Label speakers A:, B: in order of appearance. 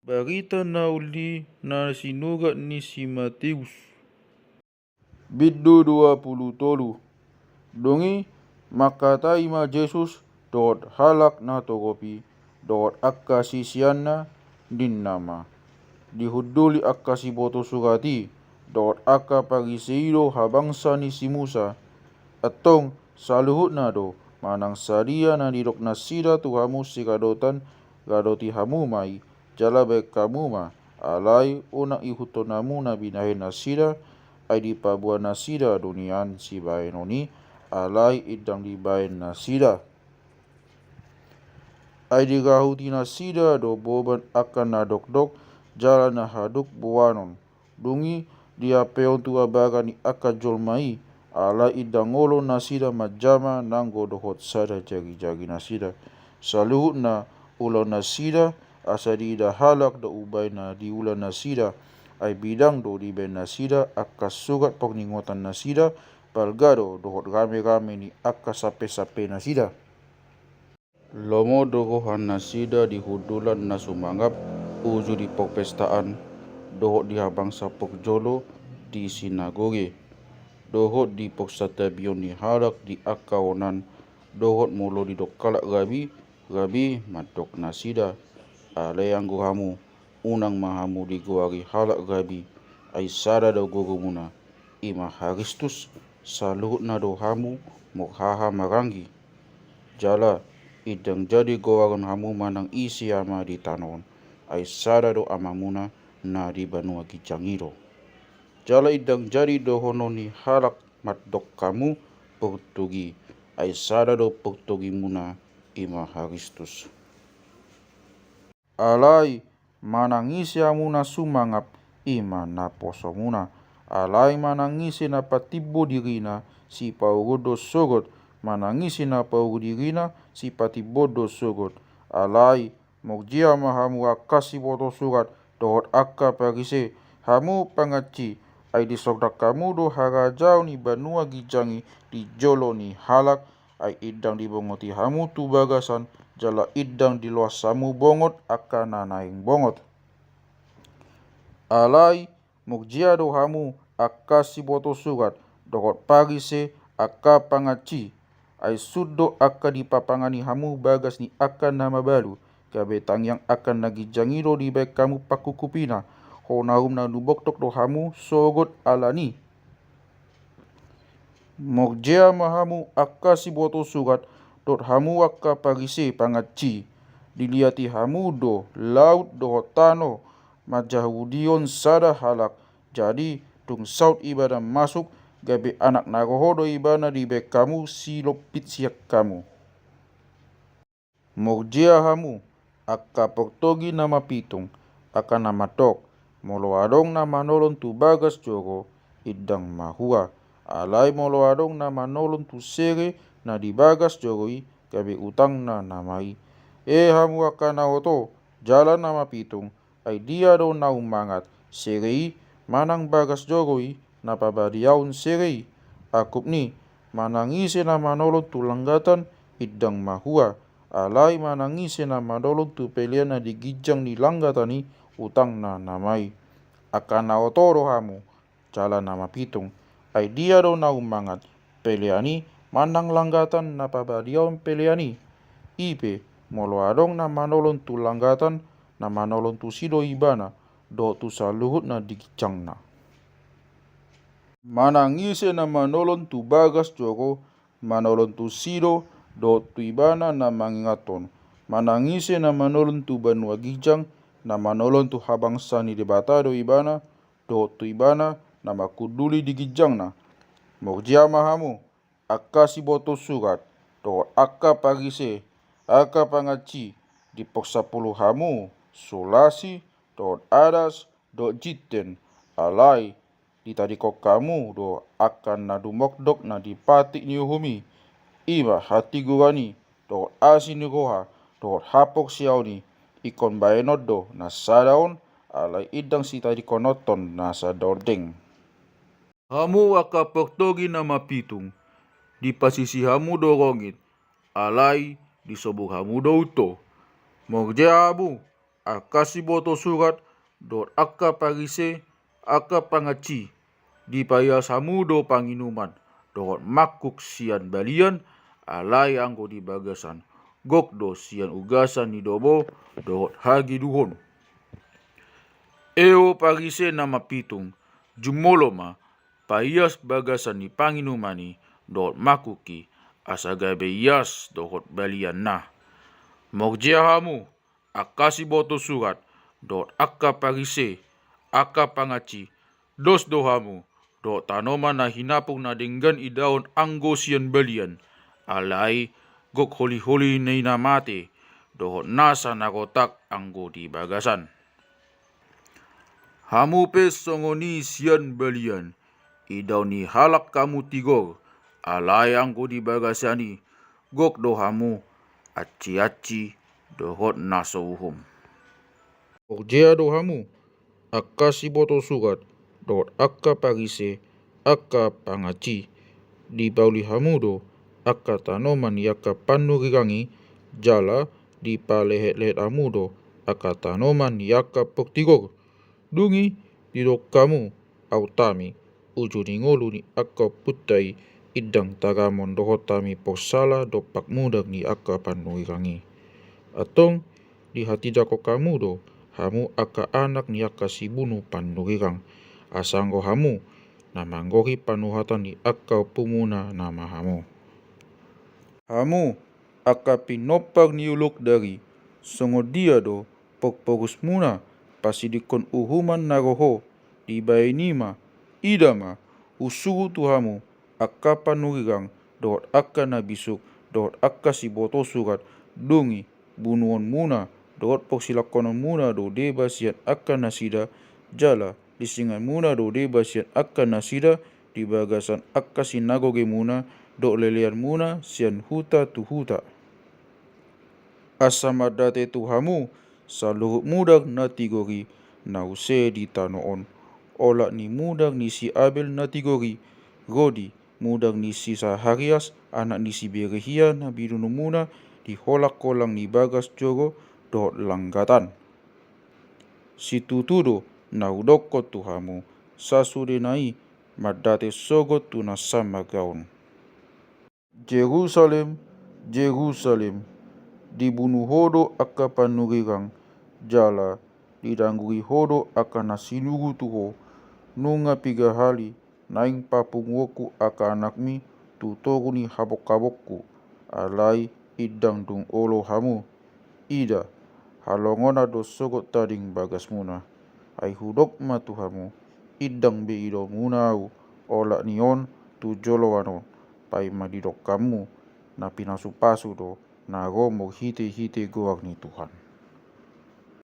A: Berita nauli na sinurat ni si Matius. Biddo 23. Dongi makatai ma Jesus dot halak na togopi dot akka sisianna din nama. Dihuduli akka si boto sugati dot akka pagiseiro habangsa ni si Musa. Atong saluhut na do manang sadia na nidok na sida tu hamu sikadotan gadoti hamu mai jala baik kamu ma alai unang ihutonamu na binahin na sida ay di pabuan na sida dunian si bainoni alai idang di bain na sida ay di gahuti na sida do boban akan na dok jala na haduk buanon dungi dia peon tua baga ni aka jolmai ala idangolo na sida majama nanggo dohot sada jagi-jagi na sida saluhut na ulau na sida asa di ida halak da ubay na di ulan na sida ay bidang do di ben na sida akas sugat pagningotan na sida palgado dohot rame-rame ni akas sape-sape na sida lomo dogohan na sida di hudulan na sumangap uju di pogpestaan dohot di habang sa pogjolo di sinagoge dohot di pogsatabion ni halak di akaonan dohot mulo di dokalak gabi matok na sida alay ang guhamu unang mahamu di guwari halak gabi ay sada daw gugumuna ima haristus saluhut na do hamu mokhaha maranggi jala idang jadi gowaron hamu manang isi ama di tanon ay sada do amamuna na di banua gijangiro jala idang jadi dohono ni halak matdok kamu Portugi ay sada do Portugi muna ima haristus alai manangisi amuna sumangap ima na poso muna alai manangisi na patibo dirina si paugodo sogot manangisi na paugo dirina si patibodo sogot alai mogjia mahamu akasi boto surat dohot akka pagise hamu pangaci ay disogdak kamu do harajau ni banua gijangi di jolo ni halak ay idang dibongoti hamu tu bagasan jala idang di luas samu bongot akan nanaing bongot alai mugjia do hamu akasi boto surat dohot pagise akka pangaci ay suddo akka dipapangani hamu bagas ni akan nama balu kabetang yang akan nagijangido di baik kamu pakukupina honahum na nuboktok do hamu sogot alani mogjia mahamu akasi boto surat dot hamu akka pagise pangaci diliati hamu do laut do tano majahudion sada halak jadi tung saut ibadah masuk gabe anak nagohodo ibana di bek kamu silopit siak kamu mogjia hamu akka Portugi nama pitung akan nama tok molo adong nama nolon tu bagas jogo idang mahua alai molo adong nama nolon tu sere na di bagas jogoi gabe utang na namai hamu akan naoto jalan nama pitung ay dia do na umangat serei manang bagas jogoi napabadiaun serei akup ni manangise na manolon tu langgatan idang mahua alai manangise na manolon tu pelian na digijang ni langgatani utang na namai akan naotoro hamu jalan nama pitung ay dia do na umangat peliani manang langgatan napabadiaun peliani ipe molo adong na manolon tu langgatan na manolon tu sido ibana do tu saluhut na digijang na manangise na manolon tu bagas jogo manolon tu sido do tu ibana na mangingaton manangise na manolon tu banua gijang na manolon tu habangsa ni debata do ibana do tu ibana na makuduli di gijang na mogjia mahamu akasi boto surat do akka pagise akka pangaci di poksapuluh hamu solasi do adas do jiten alai di tadikok kamu do akan na dumokdok na dipatik ni uhumi iba hati gurani do asin ni roha do hapok siauni ikon baenot do na sadaon alai idang si tadikonoton na sadordeng hamu aka Portugi nama pitung di pasisi hamu do rongit alai di sobuk hamu do uto mogjia hamu akasiboto surat dot akka parise akka pangaci dipaya samu do panginuman dohot makuk sian balian alai anggo di bagasan gok do sian ugasan ni dobo dohot hagi duhon. Eo parise nama pitung jumoloma paias bagasan ni panginumani dohot makuki asagabe ias dohot balian nah. Mogjia hamu akasiboto surat dohot akka parise akka pangaci dos dohamu do tanoman na hinapung na denggan idaon anggo sian balian alai gok holi-holi na inamate dohot nasa nakotak anggo di bagasan. Hamu pe songoni sian balian idaon ni halak kamu tigor alai anggo di bagasani gok dohamu aci-aci dohot naso uhum. Mogjia dohamu akasiboto surat dohot akka parise akka pangaci di pauli hamu do akka tanoman yaka panu rigangi jala di palehet-lehet hamu do akka tanoman yaka poktigor dungi didok kamu au tami uju ni ngolu ni akka putai idang tagamon dohot tami posala do pak mudak ni akka panu rigangi atong di hati jako kamu do hamu akka anak ni akka si bunu panu rigang asanggo hamu namanggohi panuhatan ni akka pumuna nama hamu. Hamu akka pinopag ni uluk dari songo dia do pokpogus muna pasidikon uhuman naroho di bainima idama usugu tu hamu akka panurigang dohot akka nabisuk dohot akka siboto surat dungi bunuon muna dohot poksilakonon muna do deba sian akka nasida jala lisingan muna do deba sian akka nasida di bagasan akka sinagoge muna do lelean muna sian huta tu huta. Asamadate tu hamu saluhut mudak na tigori nause di tanoon olak ni mudak ni si Abel na tigori Godi mudak ni si Saharias anak ni si Berehia na bidunu muna di holak kolang ni bagas jogo dohot langgatan. Si tutudo na udoko tu hamu sasude nai madate sogot tu nasama gaun. Jerusalem, Jerusalem, dibunuh hodo akka panurigang jala didanggui hodo akka nasinugu tuho nunga 3 hali naing papungoku akka anakmi tutoruni habok-habokku alai idang dung olo hamu ida halongona do sogot tading bagas muna ai hudok ma tu hamu idang be ido muna au olak nion tu jolo anon pai madidok kamu na pinasu pasu do na gomo hite-hite goak ni Tuhan.